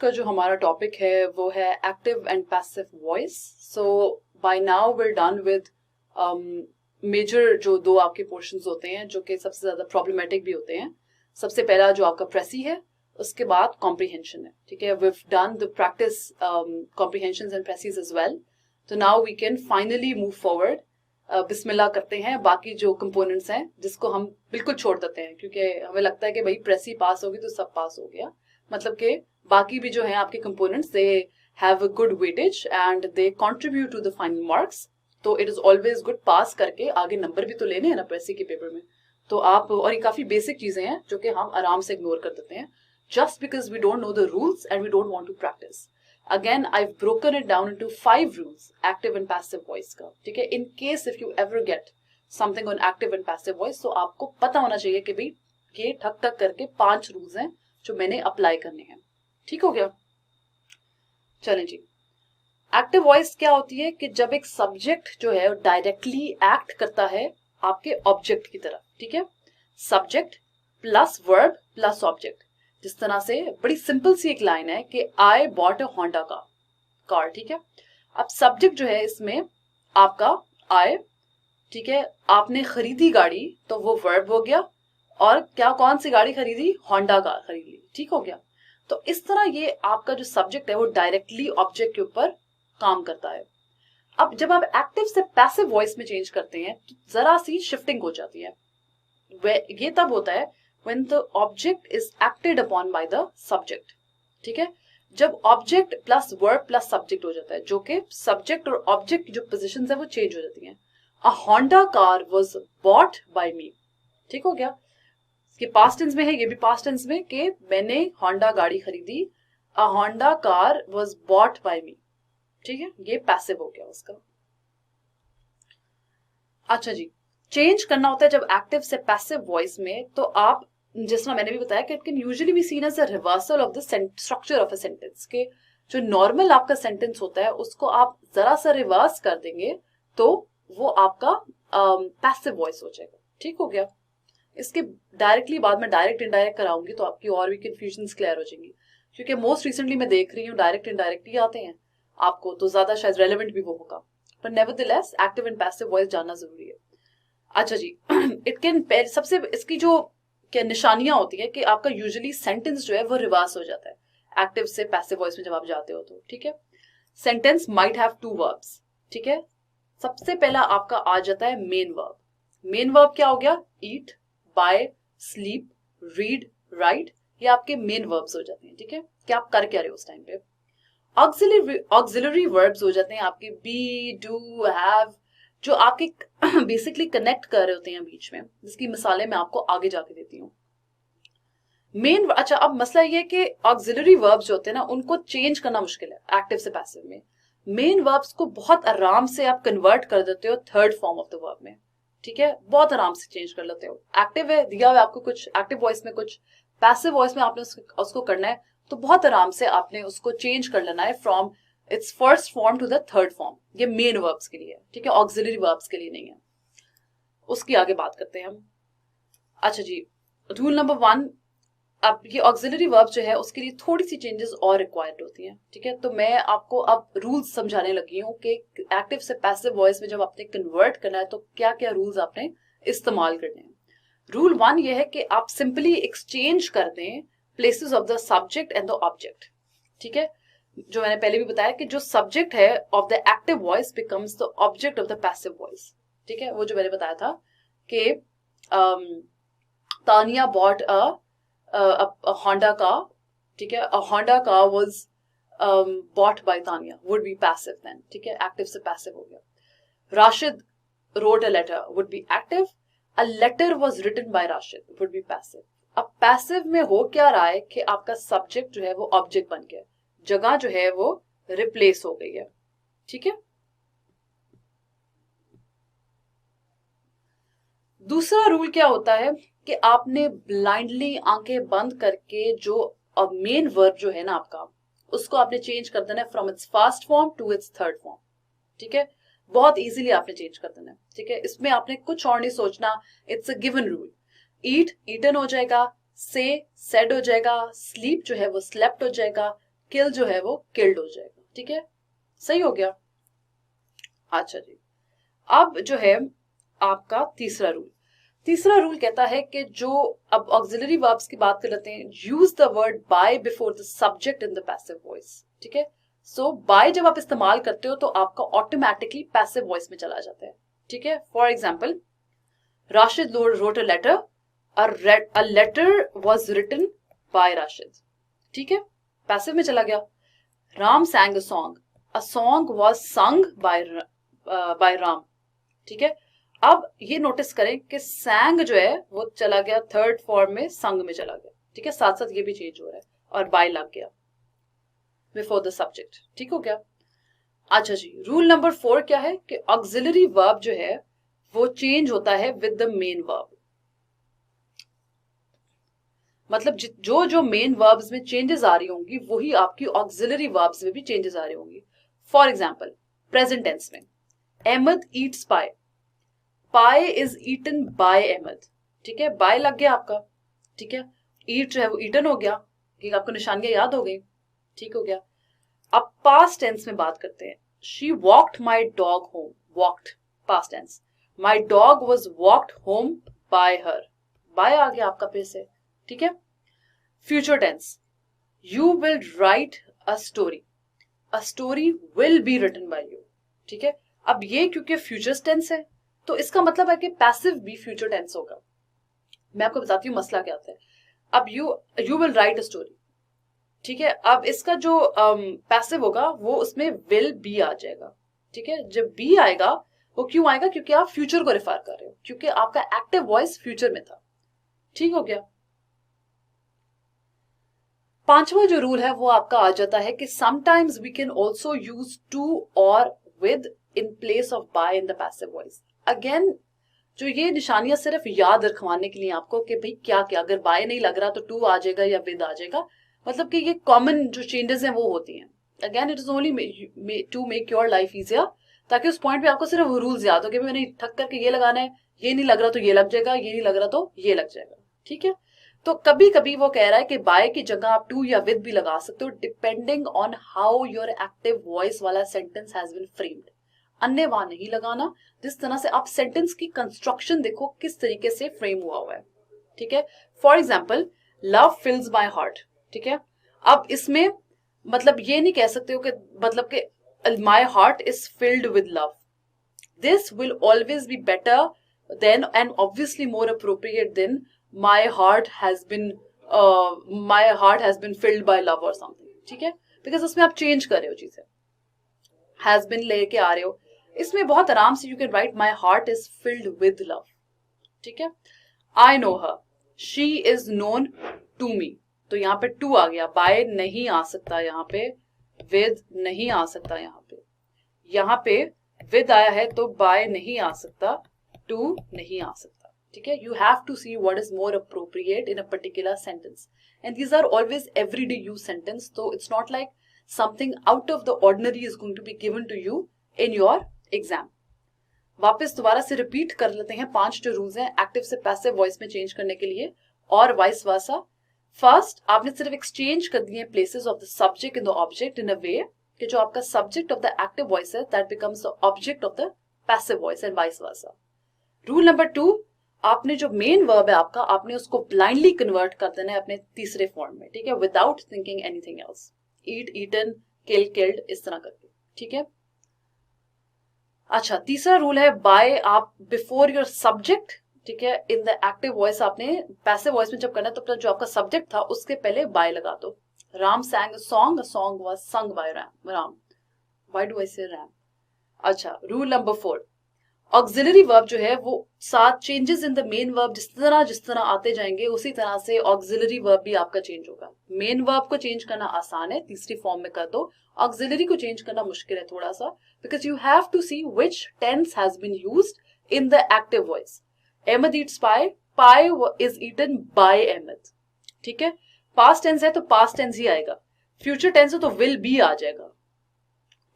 का जो हमारा टॉपिक है वो है active and passive voice. So by now we are done with major जो दो आपके पोर्शंस होते हैं जो कि सबसे ज्यादा प्रॉब्लमेटिक भी होते हैं। सबसे पहला जो आपका प्रेसी है, उसके बाद कॉम्प्रिहेंशन है। ठीक है, we have done the practice comprehensions and precis as well. तो now we can finally move forward. बिस्मिल्लाह करते हैं बाकी जो कंपोनेंट्स हैं जिसको हम बिल्कुल छोड़ देते हैं, क्योंकि हमें लगता है कि भाई प्रेसी पास होगी तो सब पास हो गया। मतलब कि बाकी भी जो हैं आपके components they have a good weightage and they contribute to the final marks. तो it is always good pass करके आगे नंबर भी तो लेने हैं ना प्रेसी के पेपर में। तो आप, और ये काफी बेसिक चीजें हैं जो कि हम आराम से इग्नोर कर देते हैं just because we don't know the rules and we don't want to practise. Again, I've broken it down into 5 rules, active and passive voice का। ठीक है, in case if you ever get something on active and passive voice, तो आपको पता होना चाहिए कि भाई ये ठक ठक करके 5 रूल्स हैं जो मैंने अप्लाई करने हैं। ठीक हो गया? चलें जी। एक्टिव वॉइस क्या होती है कि जब एक सब्जेक्ट जो है डायरेक्टली एक्ट करता है आपके ऑब्जेक्ट की तरफ। ठीक है, subject plus verb plus object. जिस तरह से बड़ी सिंपल सी एक लाइन है कि I bought a Honda car. ठीक है, अब सब्जेक्ट जो है इसमें आपका आई। ठीक है, आपने खरीदी गाड़ी, तो वो वर्ब हो गया। और क्या, कौन सी गाड़ी खरीदी? होंडा कार खरीदी। ठीक हो गया? तो इस तरह ये आपका जो सब्जेक्ट है वो डायरेक्टली ऑब्जेक्ट के ऊपर काम करता है। अब जब आप एक्टिव से पैसिव वॉइस में चेंज करते हैं तो जरा सी शिफ्टिंग हो जाती है। ये तब होता है when the object is acted upon by the subject। ठीक है, जब object plus verb plus subject हो जाता है, जो कि सब्जेक्ट और ऑब्जेक्ट की जो पोजीशंस है वो चेंज हो जाती हैं। A Honda car was bought by me. ठीक हो गया? ये पास्ट टेंस में है, ये भी पास्ट टेंस में कि मैंने होंडा गाड़ी खरीदी। A Honda car was bought by me. ठीक है, ये पैसिव हो गया उसका। अच्छा जी, चेंज करना होता है जब एक्टिव से पैसिव वॉइस में, तो आप, जिस तरह मैंने भी बताया कि it can usually be seen as a reversal of the structure of a sentence. के जो नॉर्मल आपका सेंटेंस होता है उसको आप जरा सा रिवर्स कर देंगे तो वो आपका पैसिव वॉइस हो जाएगा। ठीक हो गया? इसके डायरेक्टली बाद में डायरेक्ट इनडायरेक्ट कराऊंगी तो आपकी और भी कंफ्यूजन क्लियर हो जाएंगी, क्योंकि मोस्ट रिसेंटली मैं देख रही हूँ डायरेक्ट इनडायरेक्ट ही आते हैं आपको, तो ज्यादा शायद रेलेवेंट भी वो होगा। पर nevertheless active and passive voice जानना जरूरी है। अच्छा जी, इट कैन, सबसे इसकी जो क्या निशानियां होती है कि आपका यूजुअली सेंटेंस जो है वो रिवर्स हो जाता है एक्टिव से पैसिव वॉइस में जब आप जाते हो तो। ठीक है, सेंटेंस माइट हैव 2 वर्ब्स। ठीक है, सबसे पहला आपका आ जाता है मेन वर्ब। मेन वर्ब क्या हो गया? ईट, बाय, स्लीप, रीड, राइट। ये आपके मेन वर्ब्स हो जाते हैं। ठीक है, कि आप कर क्या रहे हो उस टाइम पे। ऑक्सिलरी वर्ब्स हो जाते हैं आपके बी, डू, हैव, जो आपके बेसिकली कनेक्ट कर रहे होते हैं बीच में, जिसकी मिसालें मैं आपको आगे जाके देती हूँ। मेन, अच्छा, अब मसला ये है कि ऑक्सिलरी वर्ब्स जो होते हैं ना उनको चेंज करना मुश्किल है एक्टिव से पैसिव में। मेन वर्ब्स को बहुत आराम से आप कन्वर्ट कर देते हो third form of the verb में। ठीक है, बहुत आराम से चेंज कर लेते हो। एक्टिव है, दिया हुआ आपको कुछ एक्टिव वॉइस में, कुछ पैसिव वॉइस में आपने उसको करना है, तो बहुत आराम से आपने उसको चेंज कर लेना है from its first form to the third form. ये मेन वर्ब्स के लिए है। ठीक है, ऑक्सिलरी वर्ब्स के लिए नहीं है। उसकी आगे बात करते हैं हम। अच्छा जी, रूल नंबर 1, अब ये ऑक्सिलरी वर्ब जो है उसके लिए थोड़ी सी चेंजेस और रिक्वायर्ड होती हैं। ठीक है, तो मैं आपको अब रूल्स समझाने लगी हूँ कि एक्टिव से पैसिव वॉइस में जब आपने कन्वर्ट करना है तो क्या क्या रूल्स आपने इस्तेमाल करने हैं। रूल 1 ये है कि आप सिंपली एक्सचेंज कर दें places of the subject and the object. ठीक है, जो मैंने पहले भी बताया कि जो सब्जेक्ट है of the active voice becomes the object of the passive voice. ठीक है, वो जो मैंने बताया था कि Tania bought a Honda car। ठीक है, a Honda car was bought by Tanya would be passive then। ठीक है, active से passive हो गया। Rashid wrote a letter would be active। A letter was written by Rashid would be passive। अब passive में हो क्या रहा है कि आपका subject जो है वो object बन गया, जगह जो है वो replace हो गई है। ठीक है, दूसरा रूल क्या होता है कि आपने ब्लाइंडली आंखें बंद करके जो मेन वर्ब जो है ना आपका, उसको आपने चेंज कर देना है from its first form to its third form. ठीक है, बहुत इजीली आपने चेंज कर देना है। ठीक है, इसमें आपने कुछ और नहीं सोचना, it's a given rule. Eat eaten हो जाएगा, से सेड हो जाएगा, स्लीप जो है वो स्लेप्ट हो जाएगा, किल जो है वो किल्ड हो जाएगा। ठीक है, सही हो गया। अच्छा जी, अब जो है आपका तीसरा रूल कहता है कि जो, अब ऑक्सिलरी वर्ब्स की बात कर लेते हैं, use the word by before the subject in the passive voice. ठीक है, सो बाय जब आप इस्तेमाल करते हो तो आपका ऑटोमेटिकली पैसिव वॉइस में चला जाता है। ठीक है, for example, Rashid wrote a letter, a letter was written by Rashid। ठीक है, पैसिव में चला गया। Ram sang a song was sung by Ram। ठीक है, अब ये नोटिस करें कि sang जो है वो चला गया थर्ड फॉर्म में, संग में चला गया। ठीक है, साथ साथ ये भी चेंज हो रहा है और बाय लग गया बिफोर द सब्जेक्ट। ठीक हो गया। अच्छा जी, रूल नंबर 4 क्या है कि ऑक्सिलरी वर्ब जो है वो चेंज होता है विद द मेन वर्ब। मतलब जो जो मेन वर्ब्स में चेंजेस आ रही होंगी वही आपकी ऑक्सिलरी वर्ब्स में भी चेंजेस आ रही होंगी। फॉर एग्जाम्पल, प्रेजेंट टेंस में Ahmed eats pie, pie is eaten by Ahmed. ठीक है, बाय लग गया आपका। ठीक है, ईट जो है वो ईटन हो गया, ठीक, आपको निशानियां याद हो गई। ठीक हो गया। अब पास्ट टेंस में बात करते हैं। She walked my dog home, walked past tense, my dog was walked home by her, by आ गया आपका फिर से। ठीक है, future tense, you will write a story will be written by you. ठीक है, अब ये क्योंकि फ्यूचर टेंस है तो इसका मतलब है कि पैसिव भी फ्यूचर टेंस होगा। मैं आपको बताती हूँ मसला क्या होता है। अब you will write a story, ठीक है, अब इसका जो पैसिव होगा वो उसमें विल बी आ जाएगा। ठीक है, जब बी आएगा वो क्यों आएगा, क्योंकि आप फ्यूचर को रेफर कर रहे हो, क्योंकि आपका एक्टिव वॉइस फ्यूचर में था। ठीक हो गया। पांचवा जो रूल है वो आपका आ जाता है कि sometimes we can also use to और with in place of by in the passive voice. Again, जो ये निशानियां सिर्फ याद रखवाने के लिए आपको कि भाई क्या क्या, अगर बाय नहीं लग रहा तो टू आ जाएगा या विद आ जाएगा, मतलब कि ये कॉमन जो चेंजेस हैं वो होती हैं। Again, it is only to make your life easier, ताकि उस पॉइंट पे आपको सिर्फ रूल्स याद हो कि मैंने ठक करके ये लगाना है, ये नहीं लग रहा तो ये लग जाएगा, ये नहीं लग रहा तो ये लग जाएगा। ठीक है, तो कभी कभी वो कह रहा है कि बाय की जगह आप टू या विद भी लगा सकते हो, depending on how your active voice वाला सेंटेंस हैज बीन फ्रेम्ड। अन्य वहां नहीं लगाना, जिस तरह से आप सेंटेंस की कंस्ट्रक्शन देखो किस तरीके से फ्रेम हुआ है। ठीक है, for example, love fills my heart. ठीक है, अब इसमें मतलब ये नहीं कह सकते हो कि मतलब कि my heart is filled with love. This will always be better than and obviously more appropriate than my heart has been filled by love और समथिंग। ठीक है, बिकॉज उसमें आप चेंज कर रहे हो चीजें, हैज बिन लेके आ रहे हो। इसमें बहुत आराम से you can write my heart is filled with love. ठीक है, I know her, she is known to me, तो यहाँ पे टू आ गया, बाय नहीं आ सकता, यहाँ पे विद नहीं आ सकता, यहाँ पे विद आया है तो बाय नहीं आ सकता, टू नहीं आ सकता। ठीक है, you have to see what is more appropriate in a particular sentence, and these are always everyday use sentence, so it's not like something out of the ordinary is going to be given to you in your exam। वापस दोबारा से repeat कर लेते हैं 5 जो rules हैं active से passive voice में चेंज करने के लिए और वाइस वर्सा। फर्स्ट, आपने सिर्फ एक्सचेंज कर दिए places of the subject in the object in a way कि जो आपका subject of the active voice है that becomes the object of the passive voice and vice versa. Rule number 2, आपने जो मेन वर्ब है आपका, आपने उसको ब्लाइंडली कन्वर्ट कर देना है अपने तीसरे फॉर्म में। ठीक है, विदाउट थिंकिंग एनीथिंग एल्स, ईट ईटन, किल किल्ड, इस तरह करके। ठीक है, अच्छा, तीसरा रूल है बाय आप बिफोर योर सब्जेक्ट। ठीक है, इन द एक्टिव वॉइस आपने पैसिव वॉइस में जब करना है तो जो आपका सब्जेक्ट था उसके पहले बाय लगा दो। Ram sang a song was sung by Ram. Why do I say Ram? अच्छा, रूल नंबर 4, ऑक्सिलरी वर्ब जो है वो साथ changes in the main verb जिस तरह आते जाएंगे उसी तरह से ऑक्सिलरी वर्ब भी आपका चेंज होगा। मेन वर्ब को चेंज करना आसान है, तीसरी फॉर्म में कर दो। ऑक्सिलरी को चेंज करना मुश्किल है थोड़ा सा, because you have to see which tense has been used in the active voice. Ahmed eats pie, pie is eaten by Ahmed. ठीक है, पास्ट टेंस है तो पास्ट टेंस ही आएगा, फ्यूचर टेंस है तो विल बी आ जाएगा।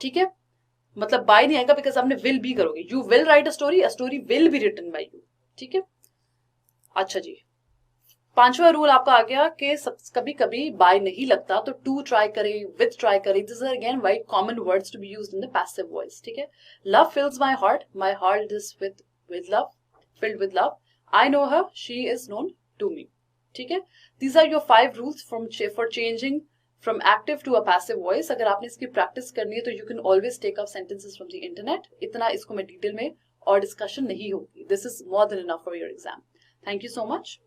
ठीक है, मतलब बाय नहीं आएगा बिकॉज आपने विल बी करोगे। You will write a story will be written by you. ठीक है, अच्छा जी, 5वां रूल आपका आ गया कि कभी कभी बाय नहीं लगता तो टू ट्राई करें, विद ट्राई करें. This are again very common words to be used in the passive voice. ठीक है. Love fills my heart is with love, filled with love. I know her, she is known to me. ठीक है. These are your 5 rules for changing from active to a passive voice. अगर आपने इसकी practice करनी है तो you can always take up sentences from the internet. इतना इसको मैं डिटेल में और डिस्कशन नहीं होगी. This is more than enough for your exam. Thank you so much.